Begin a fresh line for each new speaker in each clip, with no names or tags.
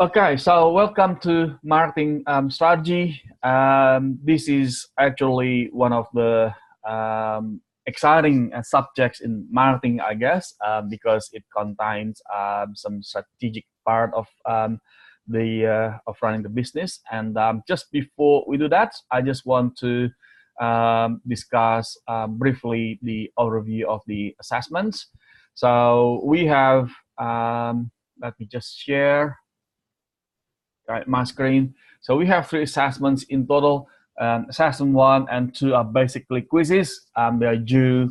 Okay, so welcome to marketing strategy. This is actually one of the exciting subjects in marketing, I guess, because it contains some strategic part of the of running the business. And just before we do that, I just want to discuss briefly the overview of the assessments. So we have, let me just share my screen. So we have 3 assessments in total. Assessment 1 and 2 are basically quizzes. They are due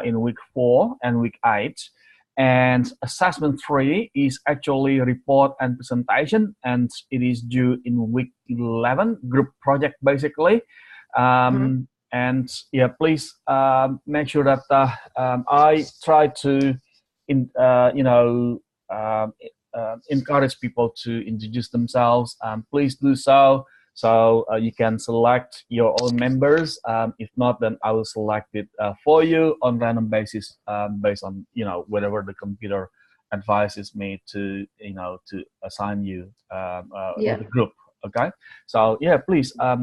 in week 4 and week 8. And assessment 3 is actually report and presentation, and it is due in week 11, group project basically. And yeah, please make sure that I try to, encourage people to introduce themselves. Please do so. So you can select your own members. If not, then I will select it for you on random basis, based on whatever the computer advises me to to assign you with the group. Okay. So yeah, please tell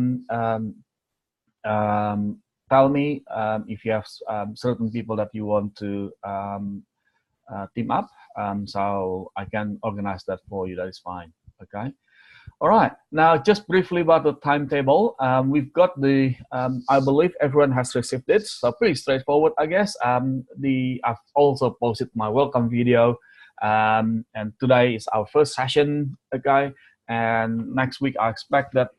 me if you have certain people that you want to team up, so I can organize that for you. That is fine. Okay. All right. Now, just briefly about the timetable. We've got the. I believe everyone has received it, so pretty straightforward, I guess. I've also posted my welcome video, and today is our first session. Okay. And next week, I expect that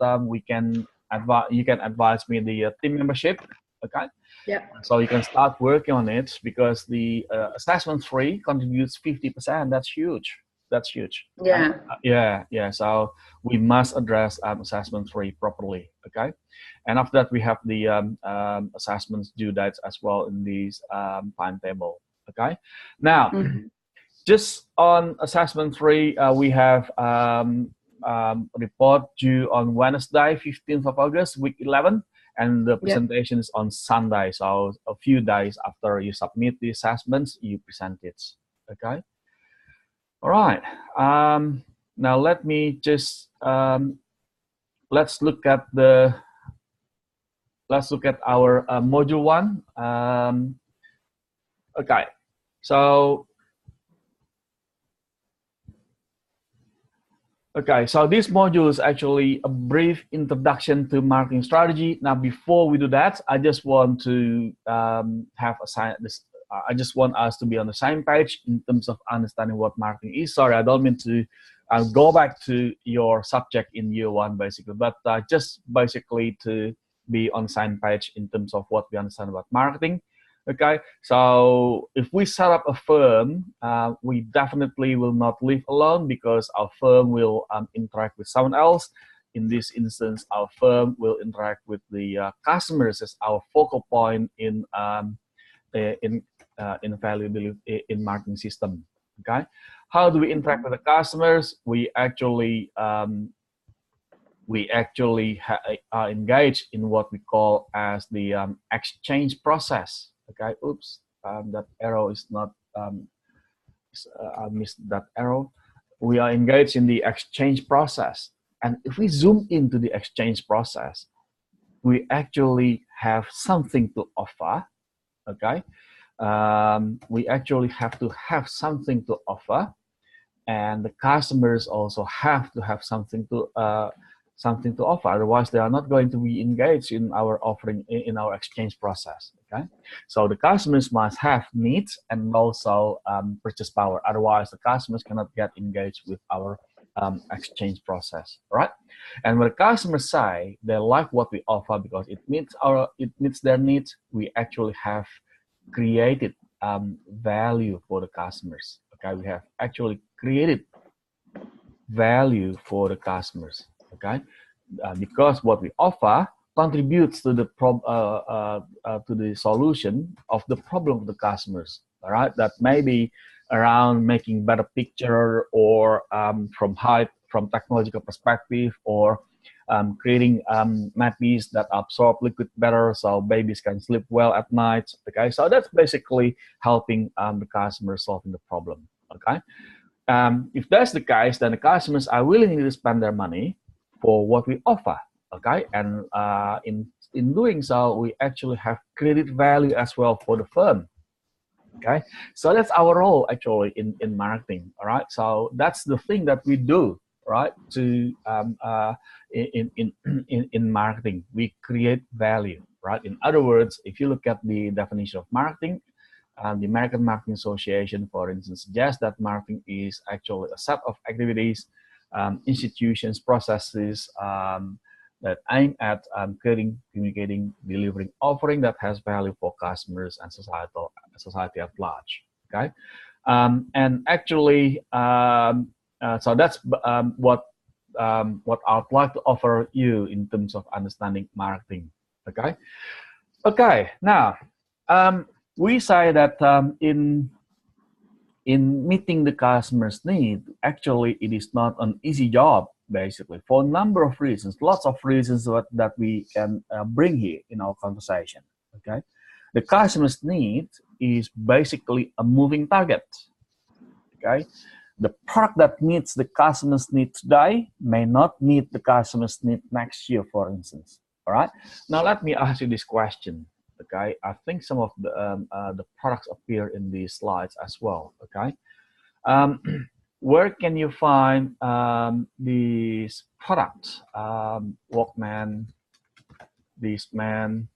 you can advise me the team membership. Okay.
Yeah.
So you can start working on it, because the assessment 3 contributes 50%. That's huge. That's huge.
Yeah.
Yeah. So we must address assessment 3 properly. Okay. And after that, we have the assessments due dates as well in this timetable. Okay. Now, just on assessment 3, we have report due on Wednesday, 15th of August, week 11. And the presentation is on Sunday. So a few days after you submit the assessments, you present it. Okay. All right. Now let me just let's look at our module 1. Okay. So this module is actually a brief introduction to marketing strategy. Now, before we do that, I just want to I just want us to be on the same page in terms of understanding what marketing is. Sorry, I don't mean to go back to your subject in year 1, basically, but just basically to be on the same page in terms of what we understand about marketing. Okay, so if we set up a firm, we definitely will not live alone, because our firm will interact with someone else. In this instance, our firm will interact with the customers as our focal point in valuability in marketing system. Okay, how do we interact with the customers? We actually are engaged in what we call as the exchange process. Okay, oops, that arrow is not, I missed that arrow. We are engaged in the exchange process. And if we zoom into the exchange process, we actually have something to offer. Okay, we actually have to have something to offer, and the customers also have to have something to offer. Otherwise, they are not going to be engaged in our offering, in our exchange process. Okay, so the customers must have needs and also purchase power. Otherwise, the customers cannot get engaged with our exchange process. All right, and when the customers say they like what we offer because it meets their needs, we actually have created value for the customers. Okay, we have actually created value for the customers. Okay, because what we offer contributes to the solution of the problem of the customers. All right, that may be around making better picture, or from technological perspective, or creating nappies that absorb liquid better, so babies can sleep well at night. Okay, so that's basically helping the customer solving the problem. Okay. If that's the case, then the customers are willing to spend their money for what we offer. Okay, and in doing so, we actually have created value as well for the firm. Okay, so that's our role actually in marketing. All right, so that's the thing that we do, right? To in marketing, we create value, right? In other words, if you look at the definition of marketing, the American Marketing Association, for instance, suggests that marketing is actually a set of activities, institutions, processes that aim at creating, communicating, delivering, offering that has value for customers and society at large. Okay, and actually, so that's what I'd like to offer you in terms of understanding marketing. Okay, okay. Now, we say that in meeting the customer's need, actually, it is not an easy job, basically, for a number of reasons, lots of reasons that we can bring here in our conversation. Okay, the customer's need is basically a moving target. Okay, the product that meets the customer's need today may not meet the customer's need next year, for instance. All right, now let me ask you this question. Okay, I think some of the products appear in these slides as well. Okay, where can you find these products? Walkman, this man,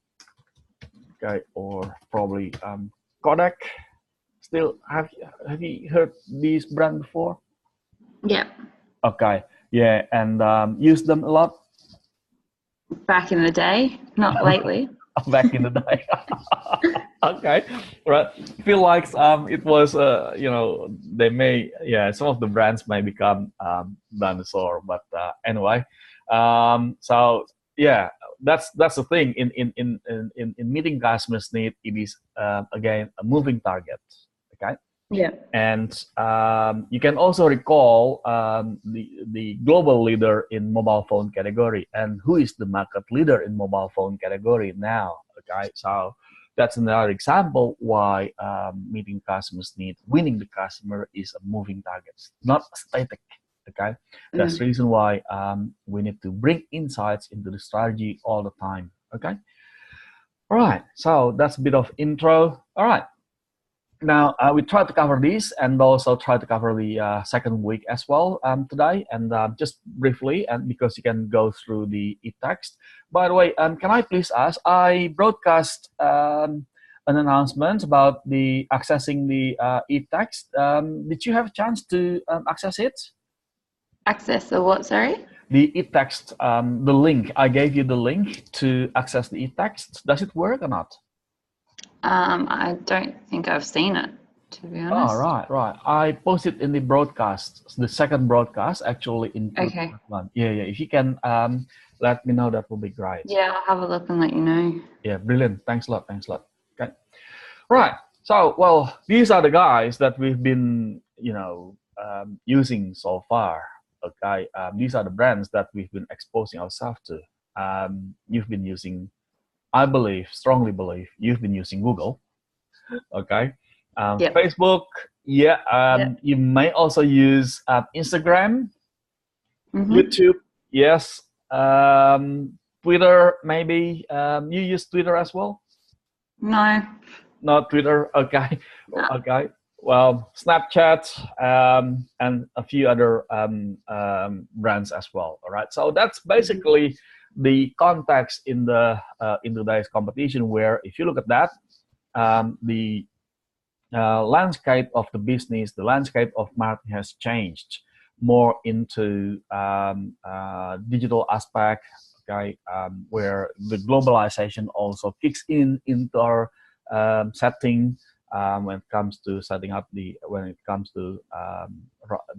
okay, or probably Kodak. Still, have you heard these brand before?
Yeah.
Okay, yeah, and use them a lot.
Back in the day, not lately.
Back in the day. Okay, right. Feel like it was they may, yeah, some of the brands may become dinosaur, but anyway, so yeah, that's the thing in meeting customers' need. It is again a moving target. Okay.
Yeah.
And you can also recall the global leader in mobile phone category, and who is the market leader in mobile phone category now. Okay, so that's another example why meeting customers' need, winning the customer is a moving target, not static. Okay, that's the reason why we need to bring insights into the strategy all the time. Okay, all right. So that's a bit of intro. All right. Now, we try to cover this and also try to cover the second week as well today. And just briefly, and because you can go through the e-text. By the way, can I please ask, I broadcast an announcement about the accessing the e-text. Did you have a chance to access it?
Access the what, sorry?
The e-text, the link. I gave you the link to access the e-text. Does it work or not?
I don't think I've seen it, to be honest.
Oh, right. I posted in the broadcast, the second broadcast, actually in
okay.
Yeah. If you can let me know, that will be great.
Yeah, I'll have a look and let you know.
Yeah, brilliant. Thanks a lot. Okay. Right. So, well, these are the guys that we've been, using so far. Okay. These are the brands that we've been exposing ourselves to. You've been using, I believe, strongly believe, you've been using Google. Okay.
Yep.
Facebook, yeah.
Yep.
You may also use Instagram, YouTube, yes. Twitter, maybe. You use Twitter as well?
No.
Not Twitter. Okay.
No.
Okay. Well, Snapchat and a few other brands as well. All right. So that's basically the context in today's competition. Where if you look at that, the landscape of the business, the landscape of marketing has changed more into digital aspect. Okay, where the globalization also kicks into our setting when it comes to setting up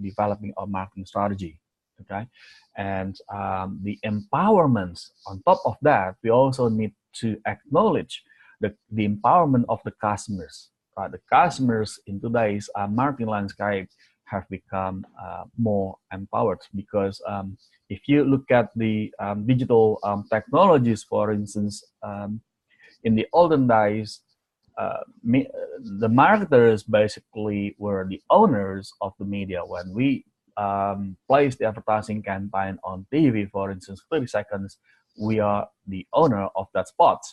developing our marketing strategy. Okay, and the empowerment on top of that, we also need to acknowledge the empowerment of the customers. Right, the customers in today's marketing landscape have become more empowered because if you look at the digital technologies, for instance, in the olden days, the marketers basically were the owners of the media. When we place the advertising campaign on TV, for instance, 30 seconds, we are the owner of that spot.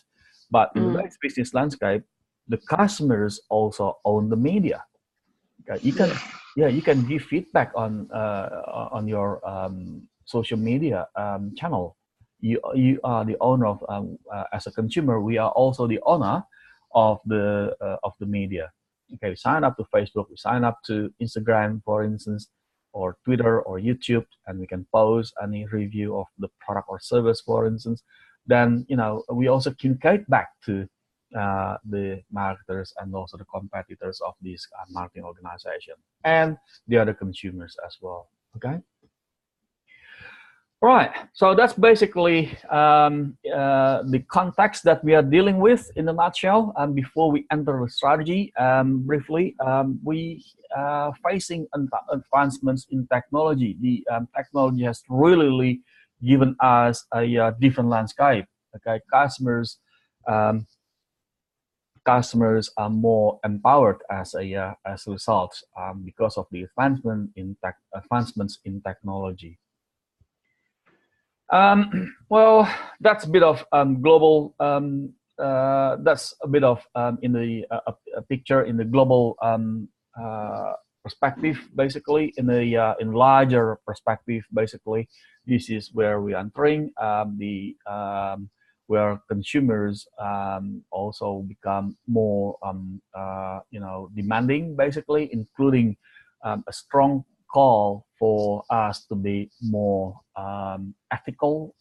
But in today's business landscape, the customers also own the media. Okay? You can give feedback on your social media channel. You are the owner of as a consumer. We are also the owner of the media. Okay, we sign up to Facebook, we sign up to Instagram, for instance, or Twitter or YouTube, and we can post any review of the product or service, for instance. Then we also communicate back to the marketers and also the competitors of these marketing organization and the other consumers as well. Okay. Right, so that's basically the context that we are dealing with in a nutshell. And before we enter the strategy, briefly, we are facing advancements in technology. The technology has really given us a different landscape. Okay, customers are more empowered as a result because of the advancements in technology. Well, that's a bit of global. That's a bit of in the a picture in the global perspective. Basically, in the in larger perspective, basically, this is where we are entering where consumers also become more demanding, basically, including a strong call for us to be more ethical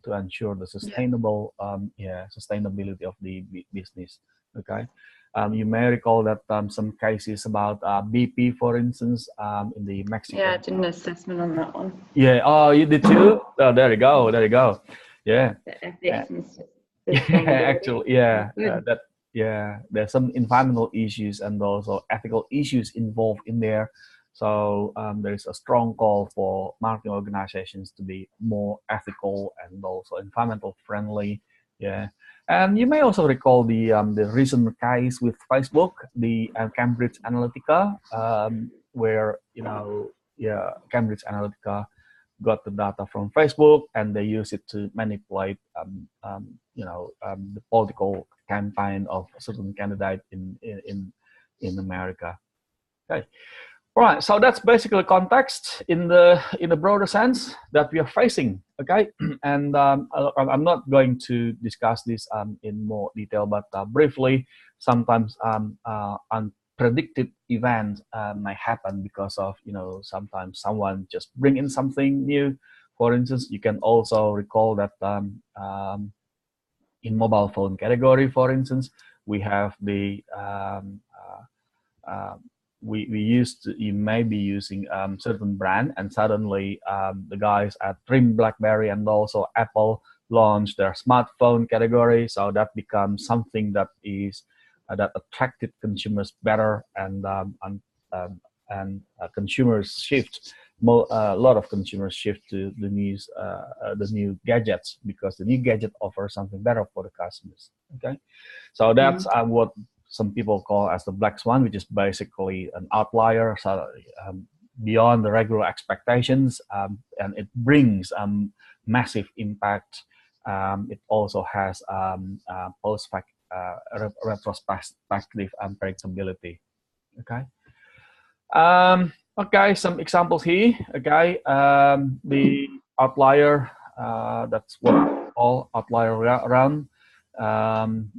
to ensure the sustainability of the business. Okay, you may recall that some cases about BP, for instance, in the Mexico.
Yeah, I did an assessment on that one.
Yeah. Oh, you did too. Oh, there you go. There you go. Yeah.
The ethics and
actually, there's some environmental issues and also ethical issues involved in there. So there is a strong call for marketing organizations to be more ethical and also environmental friendly. Yeah, and you may also recall the recent case with Facebook, the Cambridge Analytica, where Cambridge Analytica got the data from Facebook and they use it to manipulate the political campaign of a certain candidate in America. Okay. Right, so that's basically context in the broader sense that we are facing. Okay, and I'm not going to discuss this in more detail, but briefly, sometimes unpredicted events may happen because of sometimes someone just bring in something new. For instance, you can also recall that in mobile phone category, for instance, we have the you may be using certain brand, and suddenly the guys at Trim BlackBerry and also Apple launched their smartphone category, so that becomes something that is that attracted consumers better, and consumers shift. A lot of consumers shift to the new gadgets because the new gadget offers something better for the customers. Okay, so that's what some people call as the black swan, which is basically an outlier, so beyond the regular expectations, and it brings massive impact. It also has retrospective unpredictability. Okay. Okay, some examples here. Okay, the outlier, that's what we call outlier run.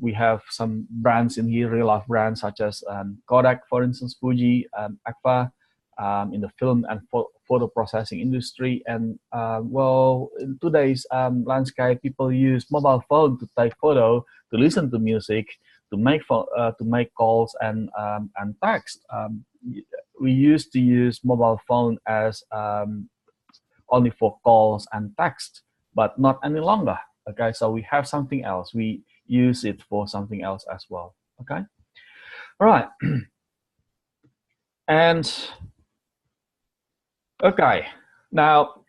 We have some brands in here, real life brands such as Kodak, for instance, Fuji, Agfa, in the film and photo processing industry. And well, in today's landscape, people use mobile phone to take photo, to listen to music, to make calls and text. We used to use mobile phone as only for calls and text, but not any longer. Okay, so we have something else. We use it for something else as well. Okay, all right. And okay, now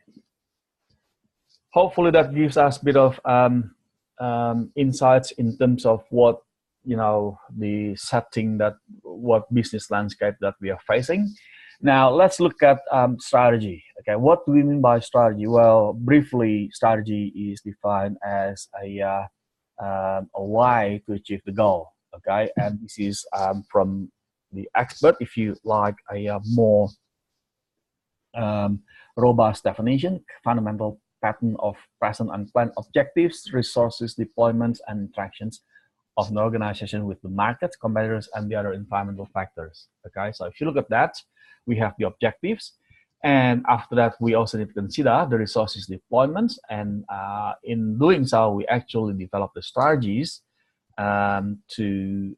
hopefully that gives us a bit of insights in terms of what the setting that what business landscape that we are facing. Now let's look at strategy. Okay, what do we mean by strategy? Well, briefly, strategy is defined as a way to achieve the goal. Okay, and this is from the expert. If you like a more robust definition, fundamental pattern of present and planned objectives, resources, deployments, and interactions of an organization with the market, competitors, and the other environmental factors. Okay, so if you look at that, we have the objectives, and after that, we also need to consider the resources deployments, and in doing so, we actually develop the strategies to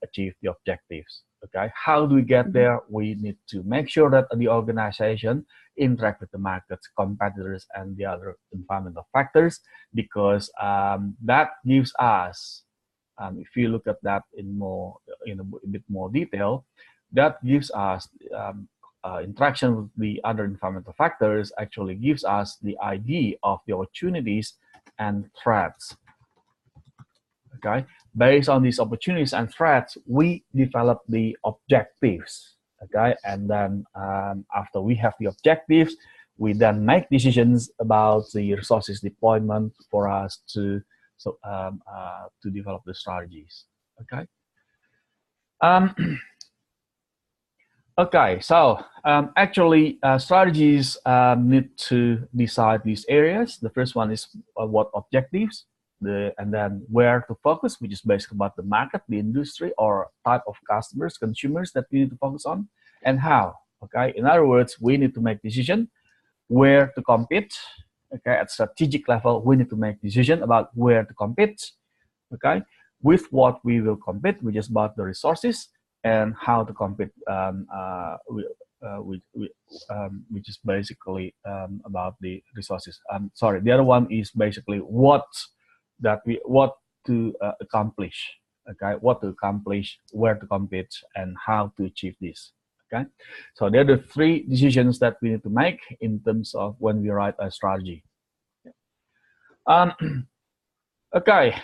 achieve the objectives. Okay, how do we get there? We need to make sure that the organization interact with the markets, competitors, and the other environmental factors, because that gives us, if you look at that in a bit more detail, that gives us interaction with the other environmental factors actually gives us the idea of the opportunities and threats. Okay, based on these opportunities and threats, we develop the objectives. Okay, and then after we have the objectives, we then make decisions about the resources deployment for us to develop the strategies. Okay. Okay, so actually strategies need to decide these areas. The first one is what objectives, and then where to focus, which is basically about the market, the industry, or type of customers, consumers that we need to focus on, and how. Okay, in other words, we need to make decision where to compete. Okay, at strategic level, we need to make decision about where to compete. Okay, with what we will compete, which is about the resources, and how to compete, which is basically about the resources. Sorry, the other one is basically what to accomplish. Okay, what to accomplish, where to compete, and how to achieve this. Okay, so there are the three decisions that we need to make in terms of when we write a strategy. Okay.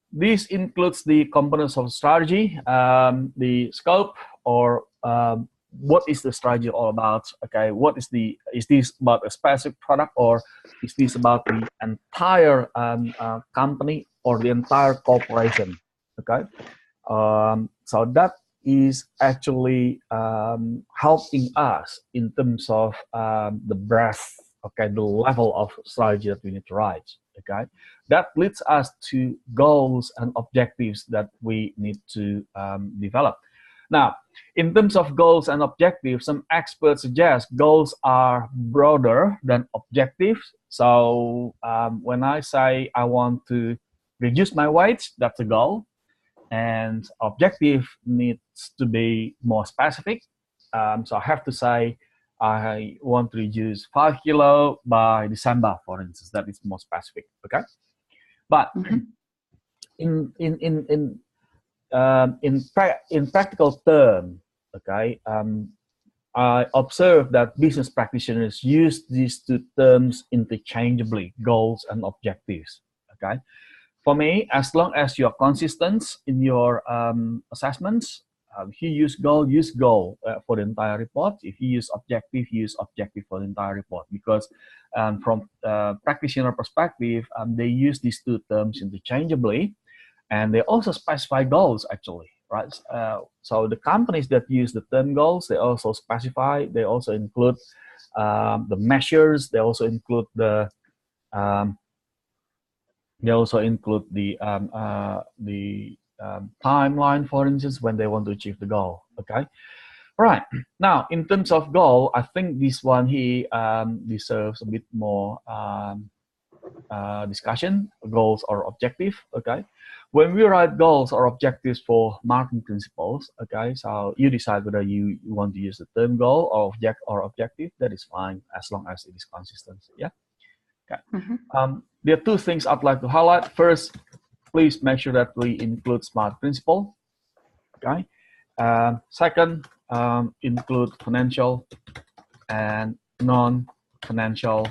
This includes the components of strategy, the scope, or what is the strategy all about? Okay, is this about a specific product, or is this about the entire company or the entire corporation? Okay, so that is actually helping us in terms of the breadth, okay, the level of strategy that we need to write. Okay, that leads us to goals and objectives that we need to develop. Now, in terms of goals and objectives, some experts suggest goals are broader than objectives. So when I say I want to reduce my weight, that's a goal. And objective needs to be more specific. So I have to say, I want to reduce 5 kilos by December, for instance. That is more specific. Okay, but in practical terms, okay, I observe that business practitioners use these two terms interchangeably: goals and objectives. Okay, for me, as long as you're consistent in your assessments. If you use goal for the entire report. If you use objective for the entire report. Because from practitioner perspective, they use these two terms interchangeably, and they also specify goals actually, right? So the companies that use the term goals, they also specify. They also include the measures. They also include the timeline, for instance, when they want to achieve the goal. Okay, right. Now, in terms of goal, I think this one here deserves a bit more discussion. Goals or objective. Okay, when we write goals or objectives for marketing principles, okay, so you decide whether you want to use the term goal or objective. That is fine as long as it is consistent. Yeah. Okay. There are two things I'd like to highlight. First, please make sure that we include SMART principle. Okay. Second, include financial and non-financial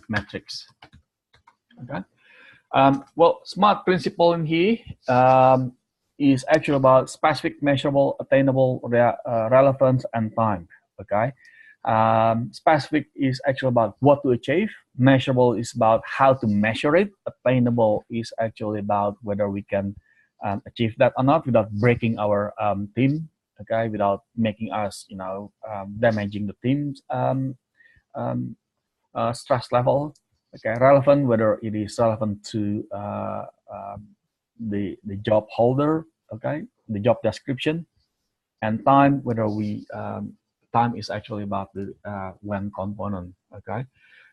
metrics. Okay. Well, SMART principle in here is actually about specific, measurable, attainable, relevance, and time. Okay. Specific is actually about what to achieve. Measurable is about how to measure it. Attainable is actually about whether we can achieve that or not without breaking our team. Okay, without making us, damaging the team's um, stress level. Okay, relevant, whether it is relevant to the job holder. Okay, the job description, and time, whether we time is actually about the when component. Okay,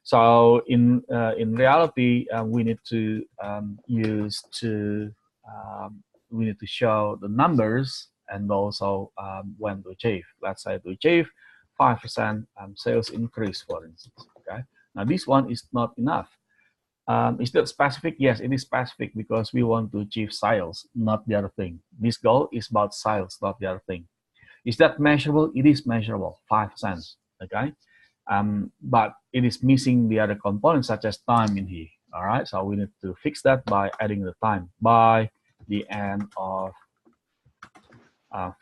so in reality, we need to use to we need to show the numbers and also when to achieve. Let's say to achieve 5% sales increase, for instance. Okay, now this one is not enough. Is that specific? Yes, it is specific because we want to achieve sales, not the other thing. This goal is about sales, not the other thing. Is that measurable? It is measurable, 5%. Okay, but it is missing the other components such as time in here. All right, so we need to fix that by adding the time by the end of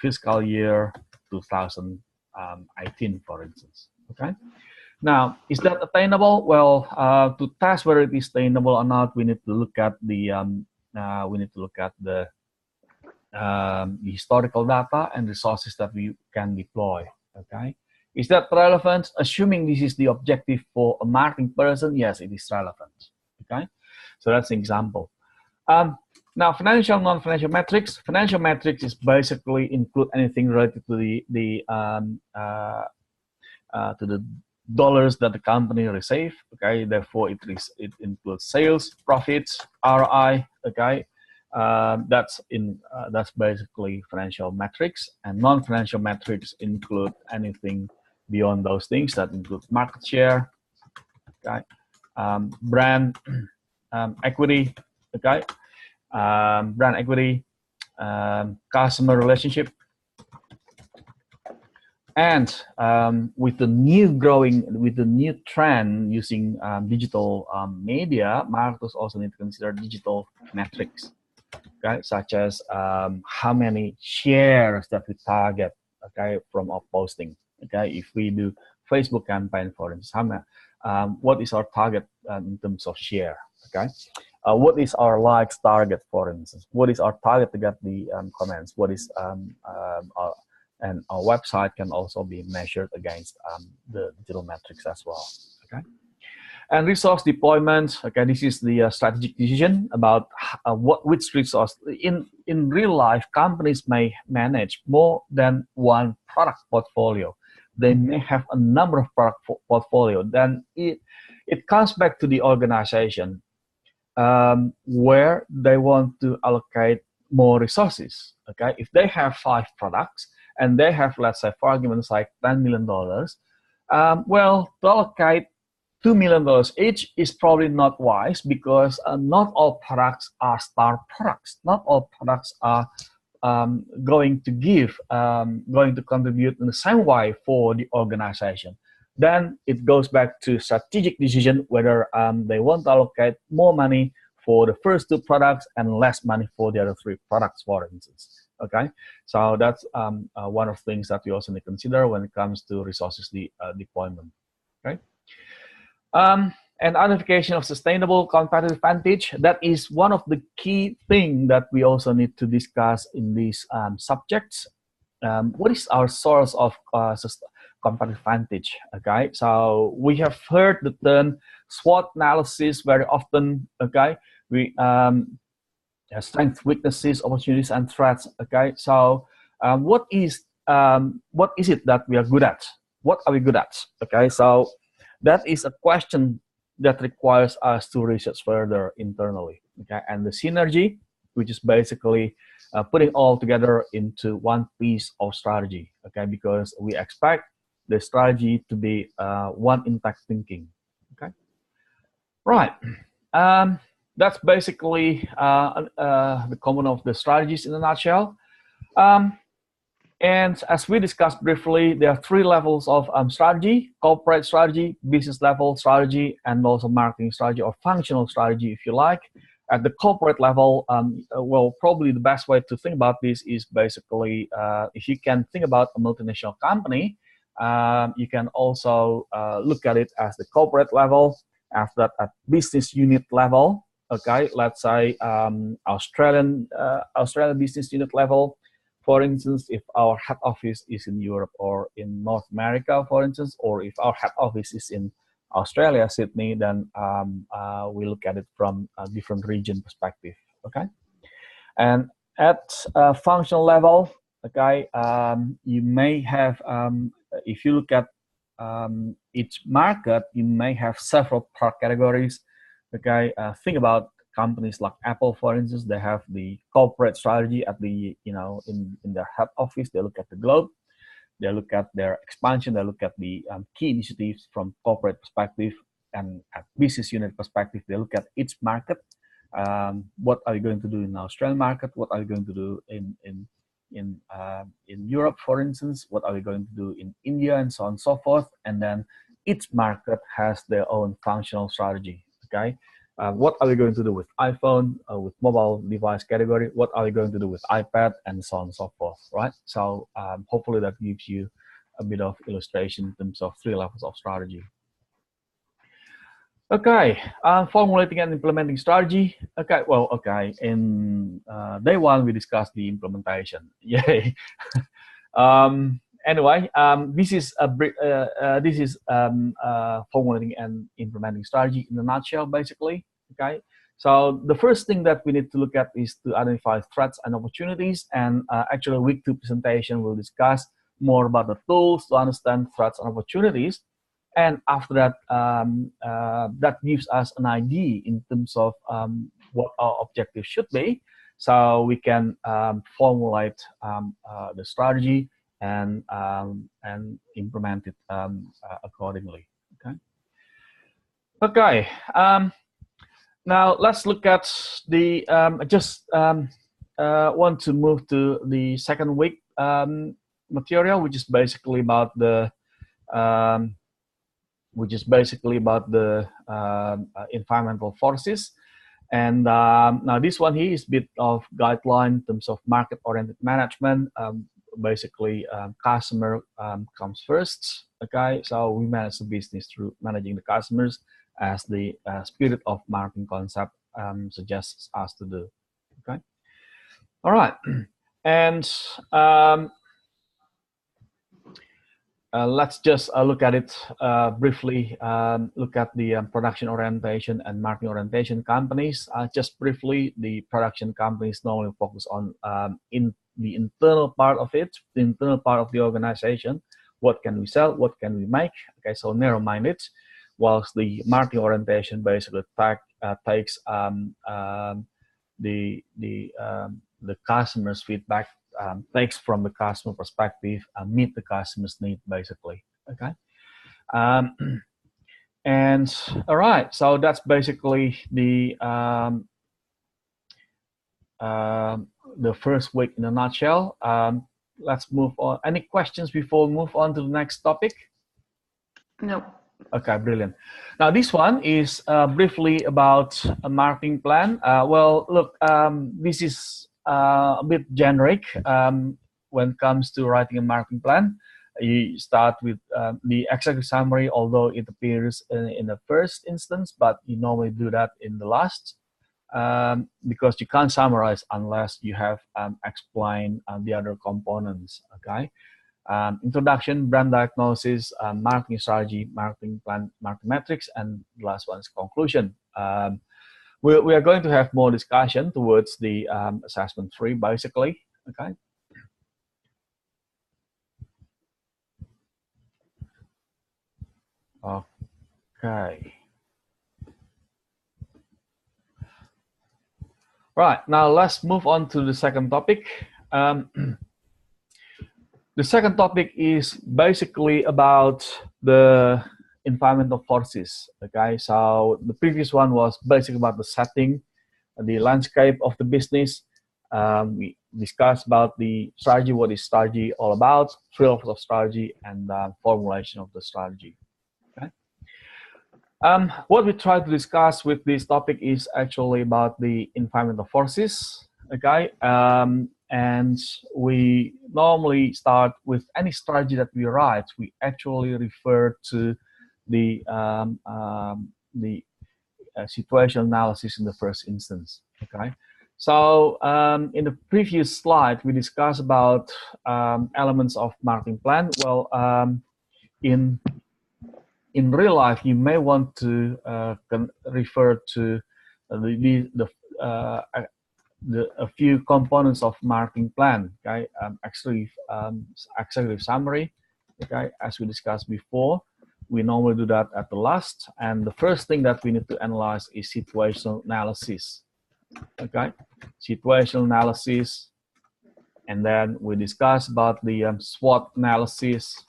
fiscal year 2018, for instance. Okay. Now, is that attainable? Well, to test whether it is attainable or not, we need to look at the historical data and resources that we can deploy. Okay, is that relevant? Assuming this is the objective for a marketing person, yes, it is relevant. Okay, so that's an example. Now, financial, non-financial metrics. Financial metrics is basically include anything related to the dollars that the company receive. Okay, therefore it includes sales, profits, ROI. Okay, that's basically financial metrics, and non-financial metrics include anything beyond those things. That includes market share. Okay, brand equity. Okay, brand equity, customer relationship. And with the new trend using digital media, marketers also need to consider digital metrics, okay, such as how many shares that we target, okay, from our posting. Okay, if we do Facebook campaign, for instance, what is our target in terms of share? Okay, what is our likes target, for instance? What is our target to get the comments? What is and our website can also be measured against the digital metrics as well. Okay, and resource deployment. Okay, this is the strategic decision about which resource. In real life, companies may manage more than one product portfolio. They may have a number of product portfolio. Then it comes back to the organization where they want to allocate more resources. Okay, if they have 5 products and they have, let's say, for argument's sake, $10 million, well, to allocate $2 million each is probably not wise because not all products are star products. Not all products are going to contribute in the same way for the organization. Then it goes back to strategic decision whether they want to allocate more money for the first 2 products and less money for the other 3 products, for instance. Okay, so that's one of the things that we also need to consider when it comes to resources deployment. Okay, and identification of sustainable competitive advantage. That is one of the key things that we also need to discuss in these subjects. What is our source of competitive advantage? Okay, so we have heard the term SWOT analysis very often. Okay, we strengths, weaknesses, opportunities, and threats. Okay, so what is it that we are good at? What are we good at? Okay, so that is a question that requires us to research further internally. Okay, and the synergy, which is basically putting all together into one piece of strategy. Okay, because we expect the strategy to be one intact thinking. Okay, right. That's basically the common of the strategies in a nutshell. And as we discussed briefly, there are 3 levels of strategy: corporate strategy, business level strategy, and also marketing strategy or functional strategy, if you like. At the corporate level, well, probably the best way to think about this is basically if you can think about a multinational company, you can also look at it as the corporate level. After that, at business unit level, okay, let's say Australian business unit level. For instance, if our head office is in Europe or in North America, for instance, or if our head office is in Australia, Sydney, then we look at it from a different region perspective, okay? And at functional level, okay, you may have, if you look at each market, you may have several product categories, okay? Think about companies like Apple, for instance. They have the corporate strategy at the, in their head office. They look at the globe. They look at their expansion. They look at the key initiatives from corporate perspective, and at business unit perspective, they look at each market. What are you going to do in the Australian market? What are you going to do in Europe, for instance? What are we going to do in India, and so on and so forth? And then each market has their own functional strategy. Okay. What are we going to do with iPhone, with mobile device category? What are we going to do with iPad, and so on and so forth, right? So hopefully that gives you a bit of illustration in terms of 3 levels of strategy. Okay, formulating and implementing strategy. Okay, well, okay, in day 1, we discussed the implementation. Yay. Anyway, this is formulating and implementing strategy in a nutshell, basically. Okay, so the first thing that we need to look at is to identify threats and opportunities. And actually, week 2 presentation will discuss more about the tools to understand threats and opportunities. And after that, that gives us an idea in terms of what our objective should be, so we can formulate the strategy and implement it accordingly. Okay. Okay. Now let's look at the. Want to move to the second week material, which is basically about the. Environmental forces. And now this one here is a bit of guideline in terms of market-oriented management. Basically, customer comes first. Okay, so we manage the business through managing the customers, as the spirit of marketing concept suggests us to do. Okay, all right, and let's just look at it briefly. Look at the production orientation and marketing orientation companies. Just briefly, the production companies normally focus on in the internal part of it, the internal part of the organization. What can we sell? What can we make? Okay, so narrow-minded. Whilst the marketing orientation basically takes the customer's feedback. Takes from the customer perspective and meet the customer's need, basically. Okay, and all right, so that's basically the first week in a nutshell. Let's move on. Any questions before we move on to the next topic?
No.
Okay, brilliant. Now this one is briefly about a marketing plan. Well, look, this is a bit generic when it comes to writing a marketing plan. You start with the executive summary, although it appears in the first instance, but you normally do that in the last, because you can't summarize unless you have explained the other components. Okay, introduction, brand diagnosis, marketing strategy, marketing plan, marketing metrics, and the last one is conclusion. We are going to have more discussion towards the assessment 3, basically. Okay. Okay. Right, now let's move on to the second topic. The second topic is basically about the environmental forces. Okay, so the previous one was basically about the setting, the landscape of the business. We discussed about the strategy, what is strategy all about, 3 levels of strategy, and formulation of the strategy. Okay. What we try to discuss with this topic is actually about the environmental forces, okay? And we normally start with any strategy that we write. We actually refer to the situational analysis in the first instance, okay? So in the previous slide, we discussed about elements of marketing plan. Well, in real life, you may want to refer to a few components of marketing plan. Okay, executive summary. Okay, as we discussed before, we normally do that at the last. And the first thing that we need to analyze is situational analysis. Okay, situational analysis, and then we discuss about the SWOT analysis.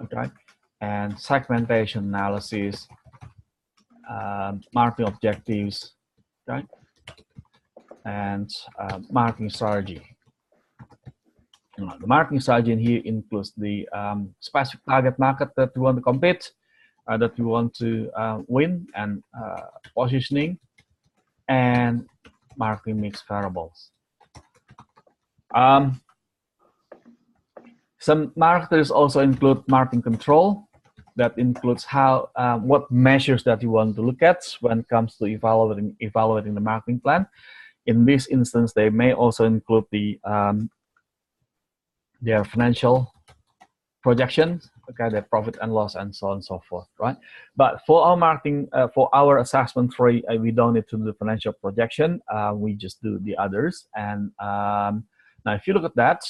Okay, and segmentation analysis, marketing objectives, okay, and marketing strategy. The marketing strategy in here includes the specific target market that we want to compete, that we want to win, and positioning, and marketing mix variables. Some marketers also include marketing control. That includes how what measures that you want to look at when it comes to evaluating the marketing plan. In this instance, they may also include the their financial projections, okay, their profit and loss, and so on and so forth, right? But for our marketing, for our assessment three, we don't need to do the financial projection. We just do the others. And now, if you look at that,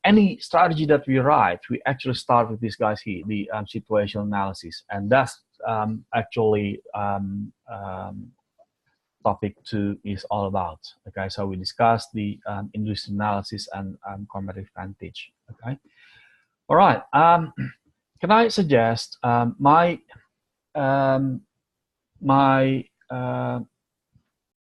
any strategy that we write, we actually start with these guys here, the situational analysis, and that's actually topic 2 is all about. Okay, so we discussed the industry analysis and competitive advantage. Okay, all right. Can I suggest my